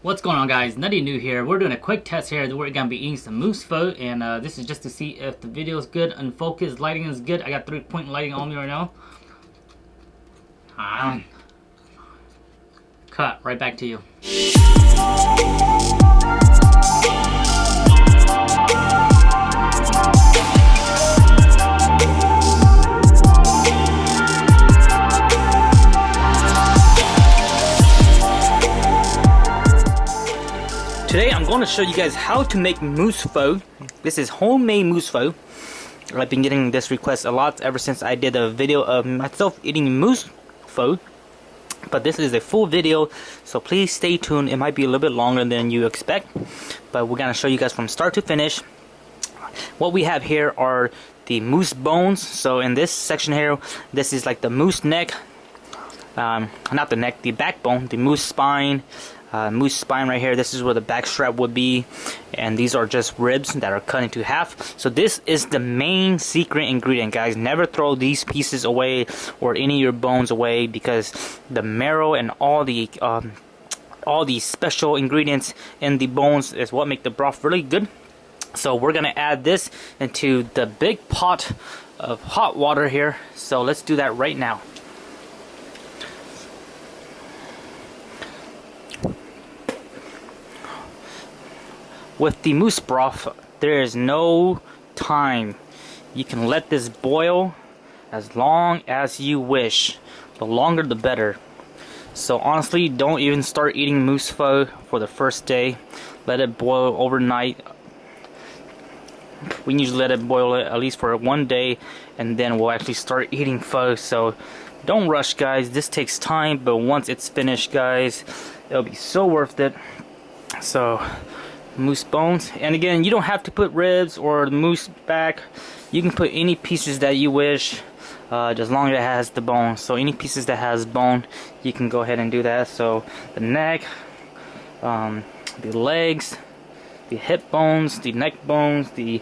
What's going on, guys? NuttyNu here. We're doing a quick test here. We're gonna be eating some moose pho, and this is just to see if the video is good, unfocused, lighting is good. I got 3-point lighting on me right now. Cut. Right back to you. Today I'm going to show you guys how to make moose pho. This is homemade moose pho. I've been getting this request a lot ever since I did a video of myself eating moose pho. But this is a full video, so please stay tuned. It might be a little bit longer than you expect, but we're going to show you guys from start to finish. What we have here are the moose bones. So in this section here, this is like the moose neck, not the neck, the backbone, the moose spine. Moose spine right here, this is where the back strap would be, and these are just ribs that are cut into half. So this is the main secret ingredient, guys. Never throw these pieces away or any of your bones away, because the marrow and all the special ingredients in the bones is what make the broth really good. So we're gonna add this into the big pot of hot water here, so let's do that right now. With the moose broth, there is no time. You can let this boil as long as you wish. The longer the better. So honestly, don't even start eating moose pho for the first day. Let it boil overnight. We usually let it boil at least for 1 day, and then we'll actually start eating pho. So don't rush, guys. This takes time, but once it's finished, guys, it'll be so worth it. So moose bones, and again, you don't have to put ribs or the moose back. You can put any pieces that you wish, just as long as it has the bone. So any pieces that has bone, you can go ahead and do that. So the neck, the legs, the hip bones, the neck bones, the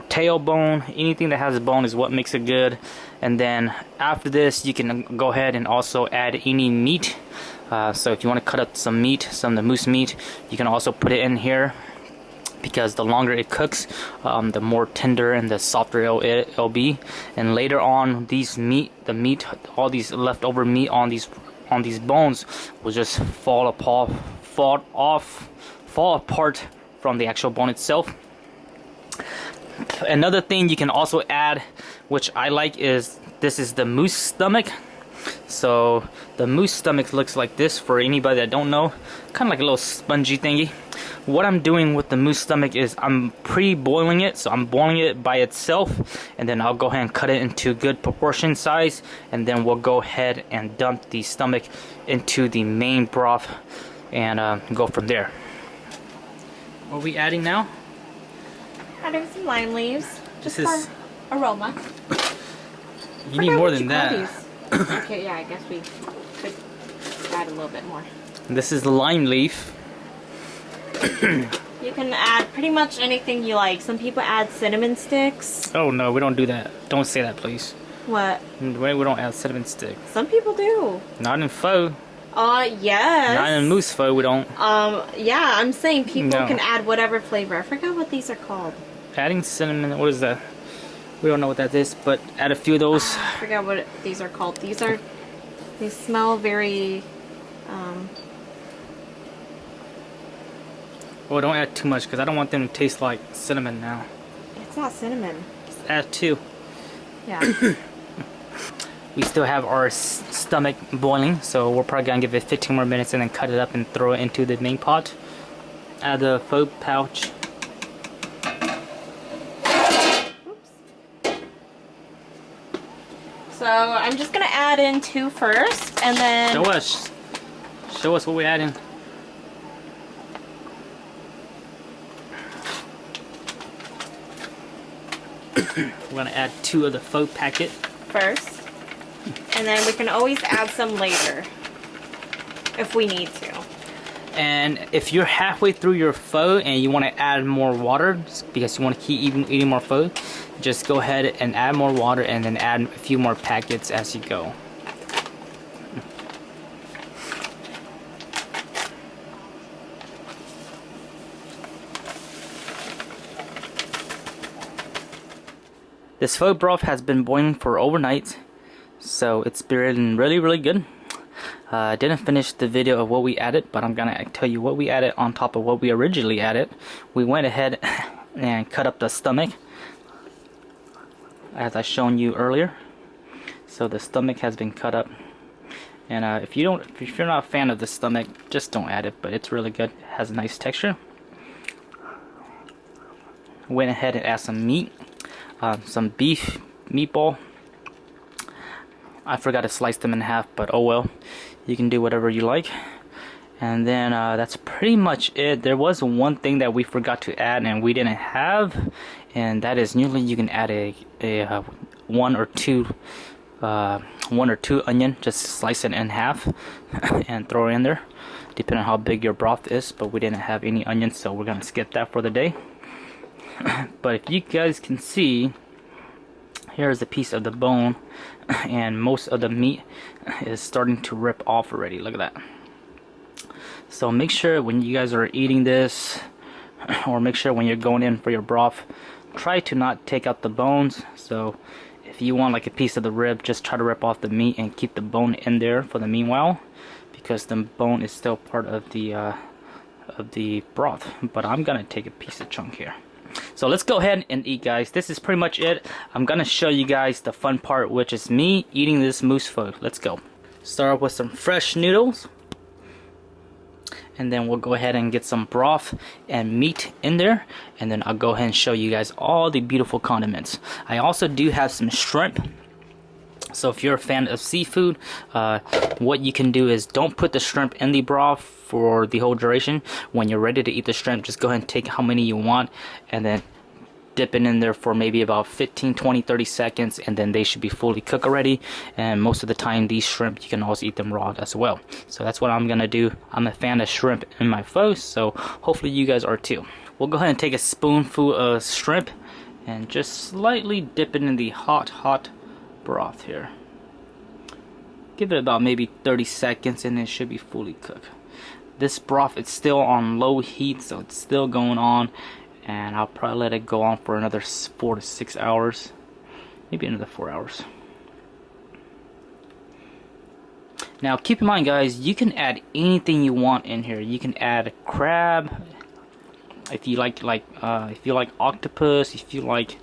tail bone, anything that has a bone is what makes it good. And then after this, you can go ahead and also add any meat. So if you want to cut up some meat, some of the moose meat, you can also put it in here, because the longer it cooks, the more tender and the softer it'll be. And later on, all these leftover meat on these bones will just fall apart from the actual bone itself. Another thing you can also add, which I like, is this is the moose stomach. So the moose stomach looks like this, for anybody that don't know, kind of like a little spongy thingy. What I'm doing with the moose stomach is I'm pre-boiling it, so I'm boiling it by itself, and then I'll go ahead and cut it into good proportion size, and then we'll go ahead and dump the stomach into the main broth and go from there. What are we adding now? Adding some lime leaves, just for aroma. You need more than that. Okay, yeah, I guess we could add a little bit more. This is the lime leaf. You can add pretty much anything you like. Some people add cinnamon sticks. Oh no, we don't do that. Don't say that, please. What? We don't add cinnamon stick. Some people do. Not in pho. Yes. Not in moose pho, we don't. Yeah, I'm saying people can add whatever flavor. I forgot what these are called. Adding cinnamon, what is that? We don't know what that is, but add a few of those. I forgot what these are called. They smell very, Well, don't add too much, because I don't want them to taste like cinnamon now. It's not cinnamon. Just add 2. Yeah. We still have our stomach boiling, so we're probably going to give it 15 more minutes and then cut it up and throw it into the main pot. Add the pho pouch. So I'm just gonna add in 2 first, and then Show us what we're adding. We're gonna add 2 of the pho packet first, and then we can always add some later if we need to. And if you're halfway through your pho and you want to add more water because you want to keep eating more pho, just go ahead and add more water and then add a few more packets as you go. This pho broth has been boiling for overnight, so it's been really good. I didn't finish the video of what we added, but I'm gonna tell you what we added on top of what we originally added. We went ahead and cut up the stomach, as I shown you earlier. So the stomach has been cut up, and if you're not a fan of the stomach, just don't add it. But it's really good. It has a nice texture. Went ahead and added some meat, some beef meatball. I forgot to slice them in half, but oh well. You can do whatever you like. And then that's pretty much it. There was one thing that we forgot to add and we didn't have, and that is usually you can add a one or two onion. Just slice it in half and throw it in there, depending on how big your broth is. But we didn't have any onions, so we're gonna skip that for the day. But if you guys can see, here's a piece of the bone, and most of the meat is starting to rip off already. Look at that. So make sure when you guys are eating this, or make sure when you're going in for your broth, try to not take out the bones. So if you want like a piece of the rib, just try to rip off the meat and keep the bone in there for the meanwhile, because the bone is still part of the broth. But I'm gonna take a piece of chunk here. So let's go ahead and eat, guys. This is pretty much it. I'm gonna show you guys the fun part, which is me eating this moose pho. Let's go. Start off with some fresh noodles, and then we'll go ahead and get some broth and meat in there, and then I'll go ahead and show you guys all the beautiful condiments. I also do have some shrimp. So if you're a fan of seafood, what you can do is don't put the shrimp in the broth for the whole duration. When you're ready to eat the shrimp, just go ahead and take how many you want and then dip it in there for maybe about 15, 20, 30 seconds, and then they should be fully cooked already. And most of the time these shrimp, you can also eat them raw as well. So that's what I'm gonna do. I'm a fan of shrimp in my pho, so hopefully you guys are too. We'll go ahead and take a spoonful of shrimp and just slightly dip it in the hot broth here. Give it about maybe 30 seconds and it should be fully cooked. This broth is still on low heat, so it's still going on, and I'll probably let it go on for another 4 to 6 hours, maybe another 4 hours. Now keep in mind, guys, you can add anything you want in here. You can add crab, if you like octopus, if you like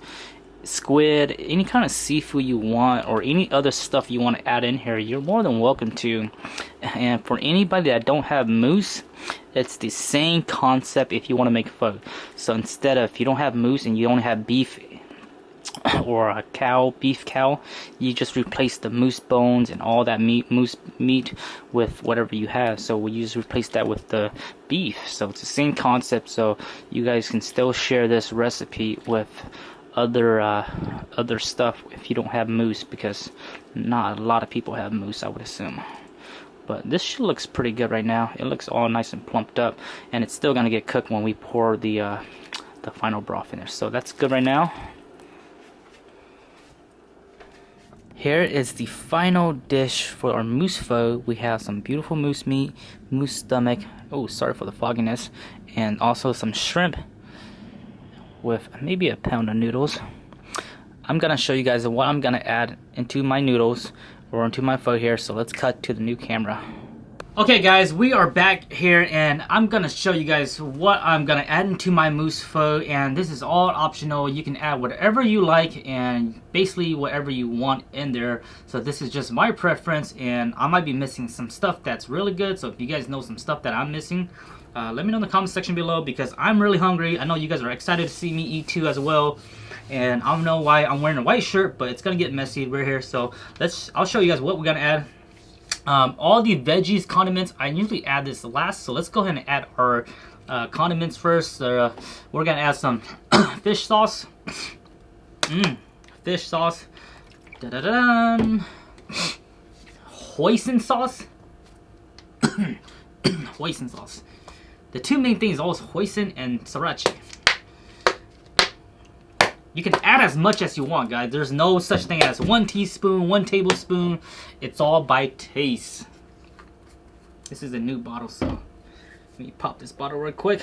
squid, any kind of seafood you want, or any other stuff you want to add in here, you're more than welcome to. And for anybody that don't have moose, it's the same concept if you want to make pho. So instead of, if you don't have moose and you only have beef or a beef cow, you just replace the moose bones and all that moose meat with whatever you have. So we just replace that with the beef. So it's the same concept, so you guys can still share this recipe with other stuff if you don't have moose, because not a lot of people have moose, I would assume. But this looks pretty good right now. It looks all nice and plumped up, and it's still gonna get cooked when we pour the final broth in there. So that's good right now. Here is the final dish for our moose pho. We have some beautiful moose meat, moose stomach. Oh, sorry for the fogginess, and also some shrimp with maybe a pound of noodles. I'm gonna show you guys what I'm gonna add into my noodles or into my pho here, so let's cut to the new camera. Okay guys, we are back here and I'm gonna show you guys what I'm gonna add into my moose pho, and this is all optional. You can add whatever you like and basically whatever you want in there. So this is just my preference, and I might be missing some stuff that's really good. So if you guys know some stuff that I'm missing, let me know in the comment section below, because I'm really hungry. I know you guys are excited to see me eat too as well. And I don't know why I'm wearing a white shirt, but it's gonna get messy. We're here, so I'll show you guys what we're gonna add. All the veggies, condiments, I usually add this last, so let's go ahead and add our condiments first. We're gonna add some fish sauce. Fish sauce. Hoisin sauce. Hoisin sauce. The two main things are always hoisin and sriracha. You can add as much as you want, guys. There's no such thing as 1 teaspoon, 1 tablespoon. It's all by taste. This is a new bottle, so let me pop this bottle real quick.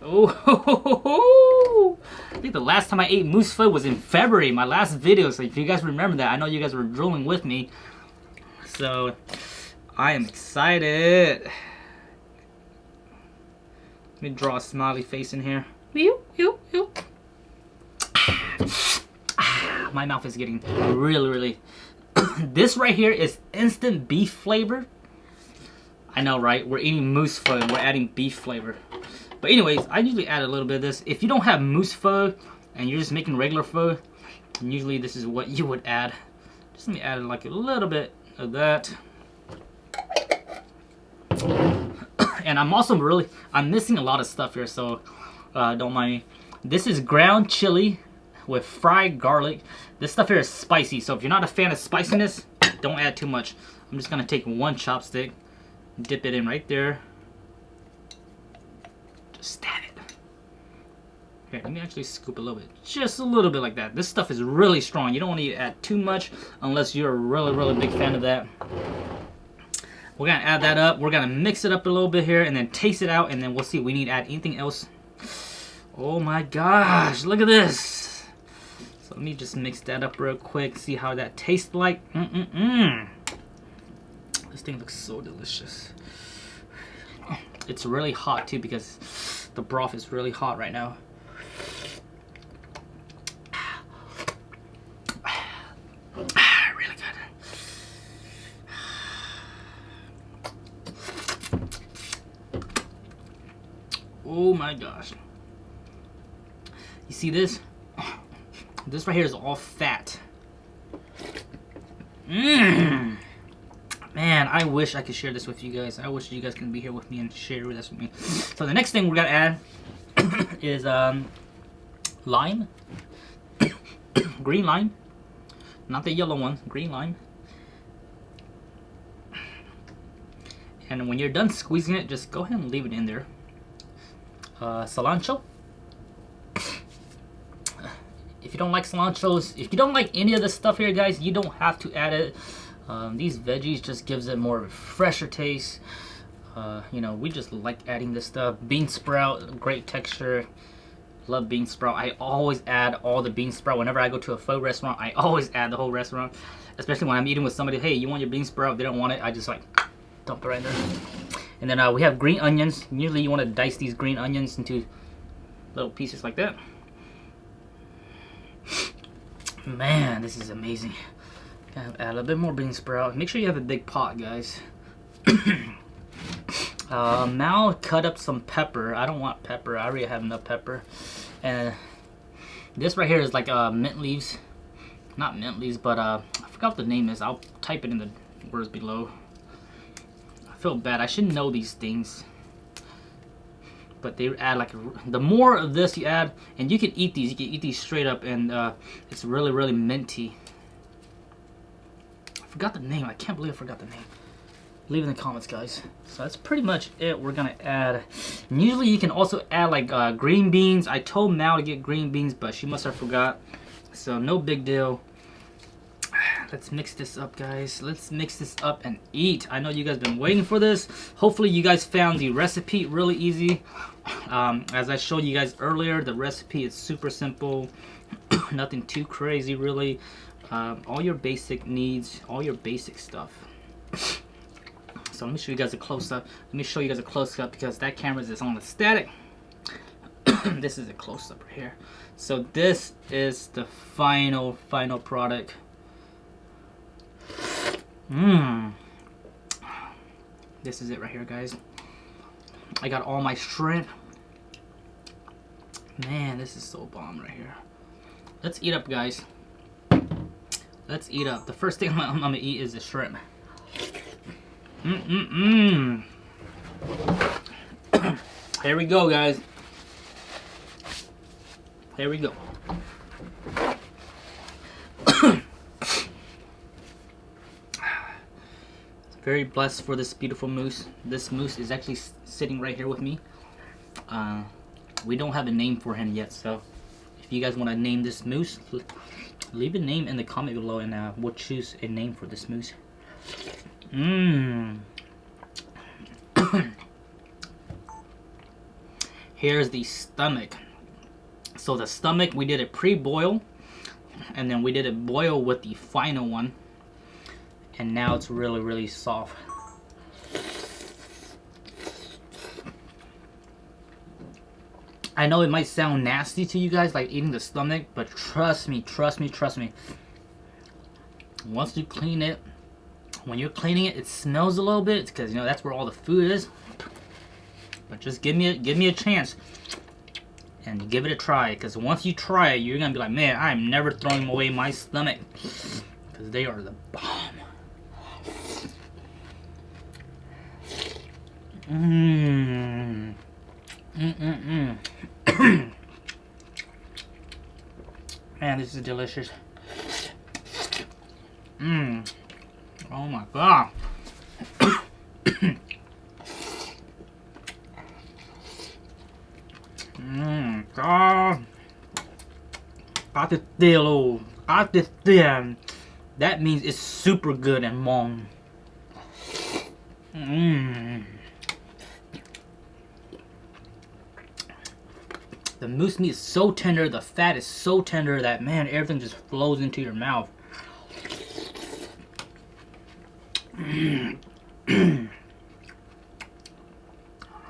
Oh, I think the last time I ate moose pho was in February, my last video. So if you guys remember that, I know you guys were drooling with me. So I am excited. Let me draw a smiley face in here. My mouth is getting really. This right here is instant beef flavor. I know, right? We're eating moose pho and we're adding beef flavor. But anyways, I usually add a little bit of this. If you don't have moose pho and you're just making regular pho, usually this is what you would add. Just let me add like a little bit of that. And I'm also I'm missing a lot of stuff here, so don't mind me. This is ground chili with fried garlic. This stuff here is spicy, so if you're not a fan of spiciness, don't add too much. I'm just gonna take one chopstick, dip it in right there. Just stab it. Here, let me actually scoop a little bit. Just a little bit like that. This stuff is really strong. You don't want to add too much unless you're a really big fan of that. We're gonna add that up. We're gonna mix it up a little bit here and then taste it out, and then we'll see if we need to add anything else. Oh my gosh, look at this. So let me just mix that up real quick, see how that tastes like. This thing looks so delicious. It's really hot too because the broth is really hot right now. Really good. Oh my gosh. You see this? This right here is all fat. Man, I wish I could share this with you guys. I wish you guys can be here with me and share this with me. So the next thing we're gonna add is lime. Green lime. Not the yellow one, green lime. And when you're done squeezing it, just go ahead and leave it in there. Cilantro. If you don't like cilantros, if you don't like any of this stuff here, guys, you don't have to add it. These veggies just gives it more of a fresher taste. You know, we just like adding this stuff. Bean sprout, great texture. Love bean sprout. I always add all the bean sprout. Whenever I go to a pho restaurant, I always add the whole restaurant. Especially when I'm eating with somebody, hey, you want your bean sprout? If they don't want it, I just like dump it right there. And then we have green onions. Usually you want to dice these green onions into little pieces like that. Man, this is amazing. Gotta add a little bit more bean sprout. Make sure you have a big pot, guys. Now cut up some pepper. I don't want pepper. I already have enough pepper. And this right here is like mint leaves. Not mint leaves, but I forgot what the name is. I'll type it in the words below. I feel bad. I should know these things. But they add like, the more of this you add, and you can eat these. You can eat these straight up, and it's really minty. I forgot the name. I can't believe I forgot the name. Leave in the comments, guys. So that's pretty much it. We're gonna add. And usually you can also add like green beans. I told Mal to get green beans, but she must have forgot. So no big deal. Let's mix this up, guys. Let's mix this up and eat. I know you guys been waiting for this. Hopefully you guys found the recipe really easy. As I showed you guys earlier, the recipe is super simple. Nothing too crazy, really. All your basic needs, all your basic stuff. So let me show you guys a close-up. Let me show you guys a close-up because that camera is on the static. This is a close-up right here. So this is the final product. This is it right here, guys. I got all my shrimp. Man, this is so bomb right here. Let's eat up, guys. Let's eat up. The first thing I'm gonna eat is the shrimp. Here we go, guys. Here we go. Very blessed for this beautiful moose. This moose is actually sitting right here with me. We don't have a name for him yet, so if you guys want to name this moose, leave a name in the comment below, and we'll choose a name for this moose. Here's the stomach. So the stomach, we did it pre-boil, and then we did it boil with the final one, and now it's really, really soft. I know it might sound nasty to you guys, like eating the stomach, but trust me, trust me, trust me. Once you clean it, when you're cleaning it, it smells a little bit because, you know, that's where all the food is. But just give me a chance and give it a try, because once you try it, you're gonna be like, man, I'm never throwing away my stomach, because they are the bomb. Man, this is delicious. Oh my god. God. That means it's super good and long. The moose meat is so tender, the fat is so tender that, man, everything just flows into your mouth.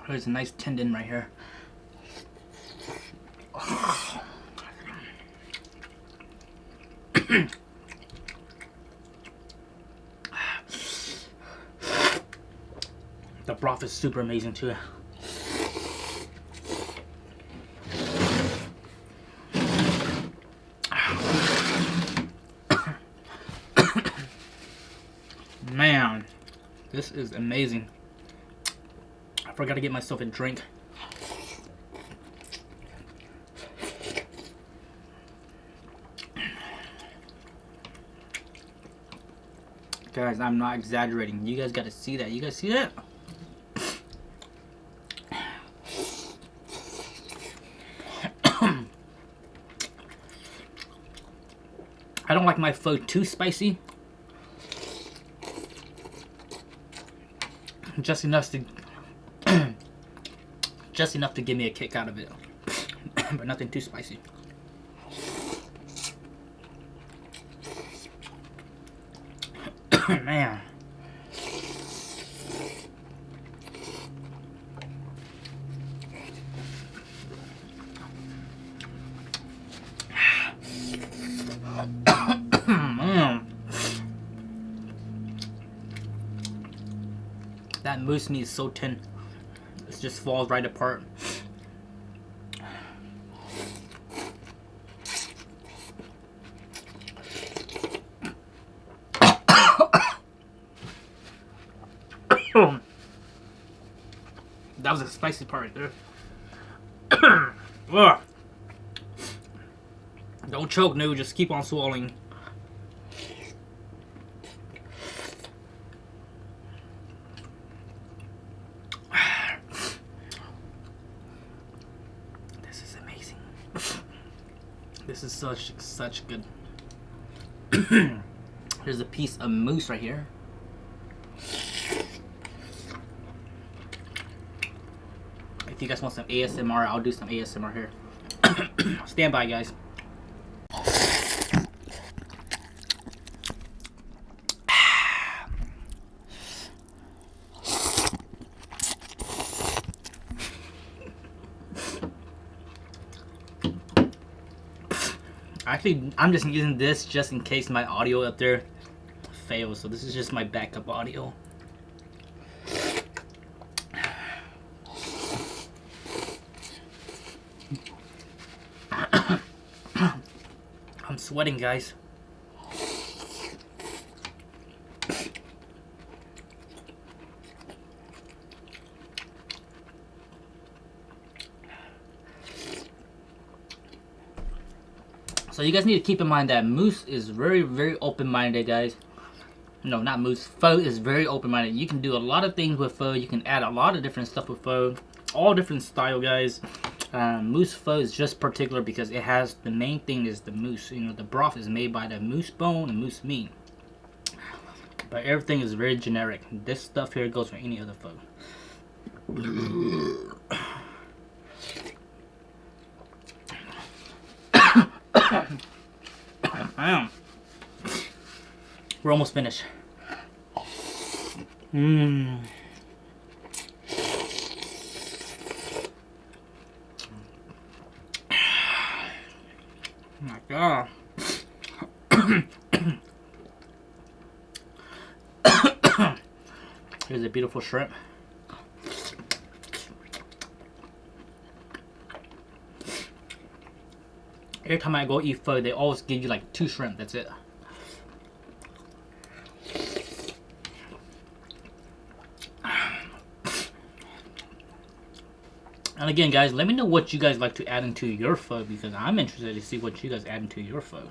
There's a nice tendon right here. The broth is super amazing too. Man, this is amazing. I forgot to get myself a drink. Guys, I'm not exaggerating. You guys gotta see that. You guys see that? I don't like my pho too spicy. Just enough to give me a kick out of it. But nothing too spicy. Man. Man. That moose meat is so thin. It just falls right apart. That was a spicy part right there. Ugh. Don't choke, no, just keep on swallowing. This is amazing. This is such good. Here's a piece of moose right here. If you guys want some ASMR, I'll do some ASMR here. Stand by, guys. Actually, I'm just using this just in case my audio up there fails. So this is just my backup audio. I'm sweating, guys. So you guys need to keep in mind that moose is very, very open-minded, guys. No, not moose. Pho is very open-minded. You can do a lot of things with pho. You can add a lot of different stuff with pho. All different style, guys. Moose pho is just particular because it has, the main thing is the moose. You know, the broth is made by the moose bone and moose meat. But everything is very generic. This stuff here goes for any other pho. We're almost finished. Mmm. Oh my god. Here's a beautiful shrimp. Every time I go eat pho, they always give you like 2 shrimp. That's it. And again, guys, let me know what you guys like to add into your pho, because I'm interested to see what you guys add into your pho.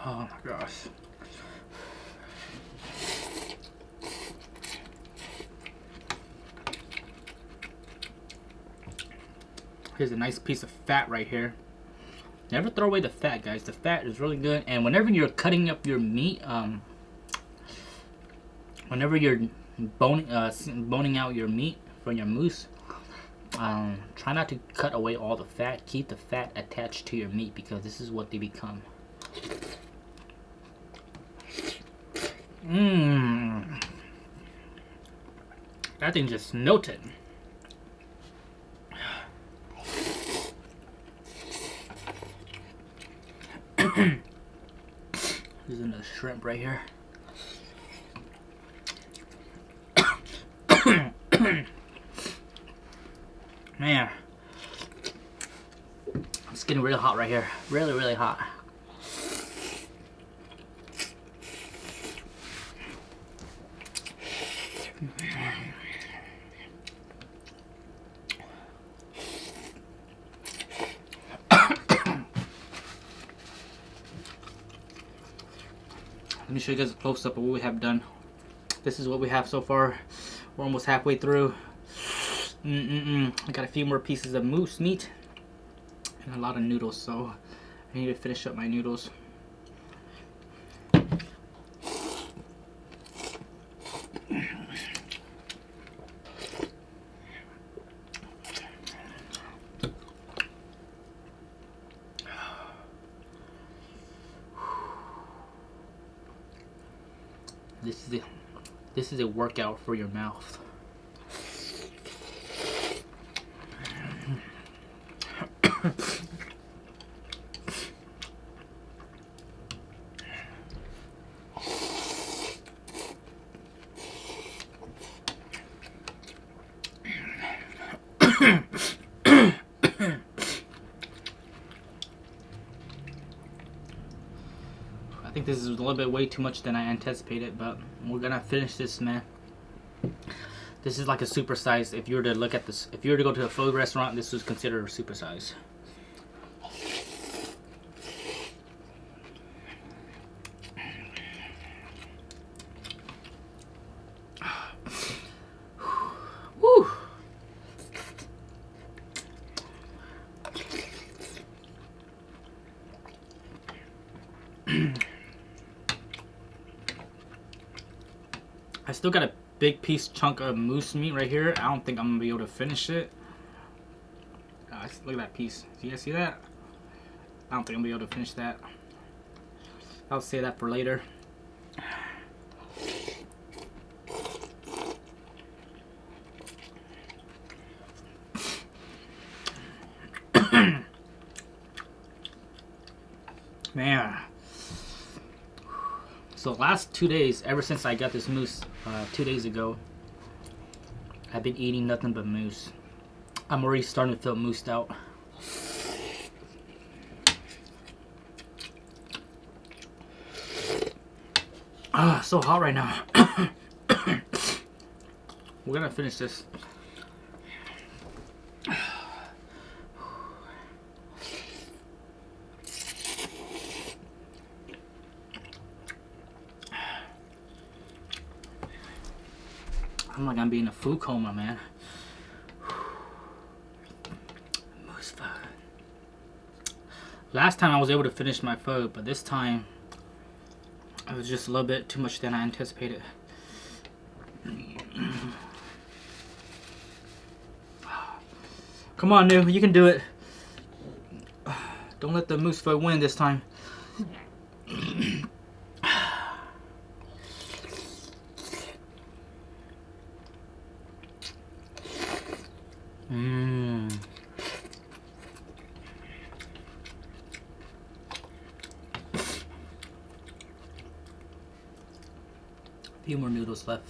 Oh my gosh. Here's a nice piece of fat right here. Never throw away the fat, guys. The fat is really good. And whenever you're cutting up your meat, whenever you're boning out your meat from your mousse, try not to cut away all the fat. Keep the fat attached to your meat, because this is what they become. Mmm. That thing just melted. There's another shrimp right here. Man, it's getting really hot right here. Really, really hot. Let me show you guys a close-up of what we have done. This is what we have so far. We're almost halfway through. I got a few more pieces of moose meat and a lot of noodles, so I need to finish up my noodles. This is a workout for your mouth. I think this is a little bit way too much than I anticipated, but we're gonna finish this, man. This is like a supersize. If you were to look at this, if you were to go to a pho restaurant, this was considered a supersize. Woo! I still got a big piece chunk of moose meat right here. I don't think I'm gonna be able to finish it. Look at that piece. Do you guys see that? I don't think I'm gonna be able to finish that. I'll save that for later. Man. So last 2 days, ever since I got this moose 2 days ago, I've been eating nothing but moose. I'm already starting to feel moosed out. Ah, so hot right now. We're gonna finish this. I'm like I'm being in a food coma, man. Moose pho. Last time I was able to finish my pho, but this time it was just a little bit too much than I anticipated. Come on, Nu, you can do it. Don't let the mousse pho win this time. A few more noodles left.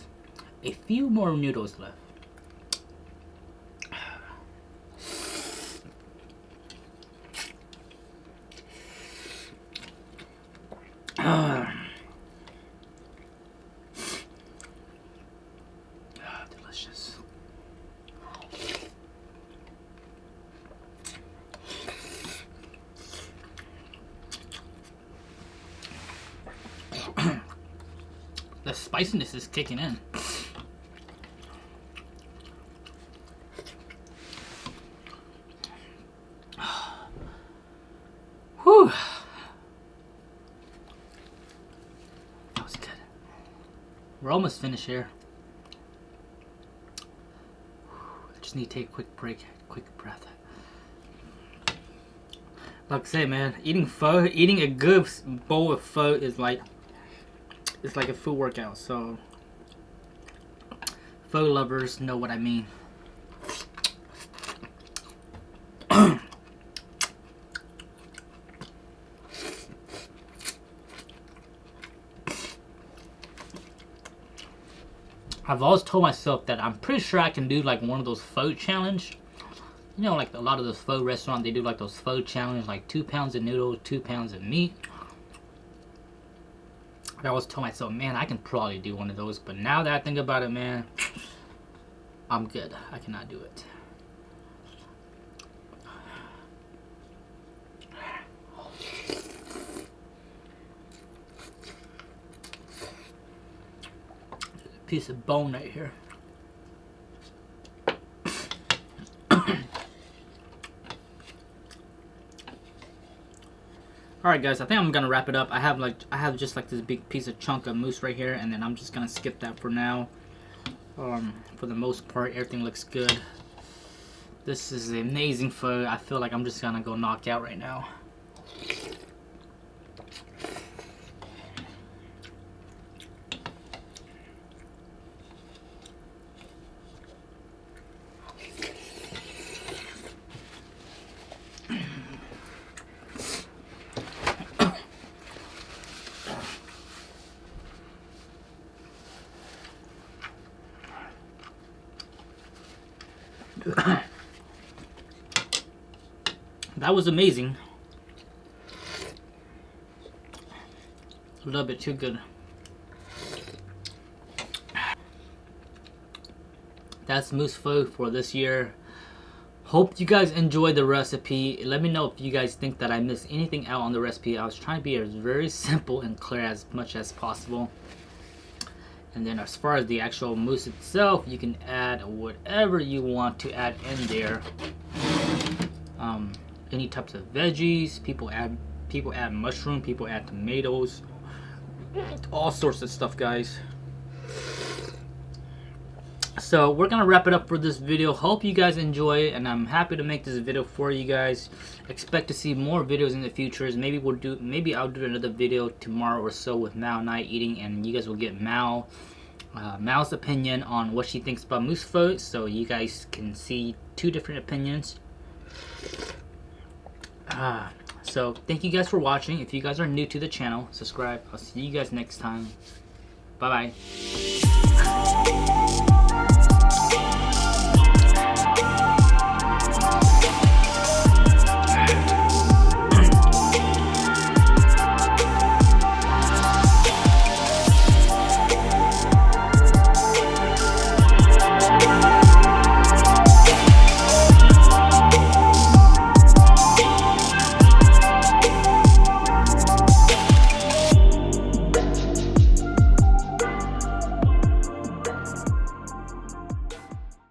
A few more noodles left. Delicious. The spiciness is kicking in. Whew. That was good. We're almost finished here. I just need to take a quick break, quick breath. Like I say, man, eating pho, eating a good bowl of pho is like, it's like a food workout. So pho lovers know what I mean. I've always told myself that I'm pretty sure I can do like one of those pho challenge. You know, like a lot of those pho restaurants, they do like those pho challenge, like 2 pounds of noodles, 2 pounds of meat. I always told myself, man, I can probably do one of those. But now that I think about it, man, I'm good. I cannot do it. Piece of bone right here. Alright guys, I think I'm gonna wrap it up. I have just like this big piece of chunk of mousse right here, and then I'm just gonna skip that for now. For the most part, everything looks good. This is an amazing pho. I feel like I'm just gonna go knock out right now. That was amazing. A little bit too good. That's mousse pho for this year. Hope you guys enjoyed the recipe. Let me know if you guys think that I missed anything out on the recipe. I was trying to be as very simple and clear as much as possible. And then as far as the actual mousse itself, you can add whatever you want to add in there. Any types of veggies. People add mushroom. People add tomatoes. All sorts of stuff, guys. So we're gonna wrap it up for this video. Hope you guys enjoy it, and I'm happy to make this video for you guys. Expect to see more videos in the future. Maybe I'll do another video tomorrow or so with Mao and I eating, and you guys will get Mao's opinion on what she thinks about mousse pho, so you guys can see 2 different opinions. So thank you guys for watching. If you guys are new to the channel, subscribe. I'll see you guys next time. Bye bye.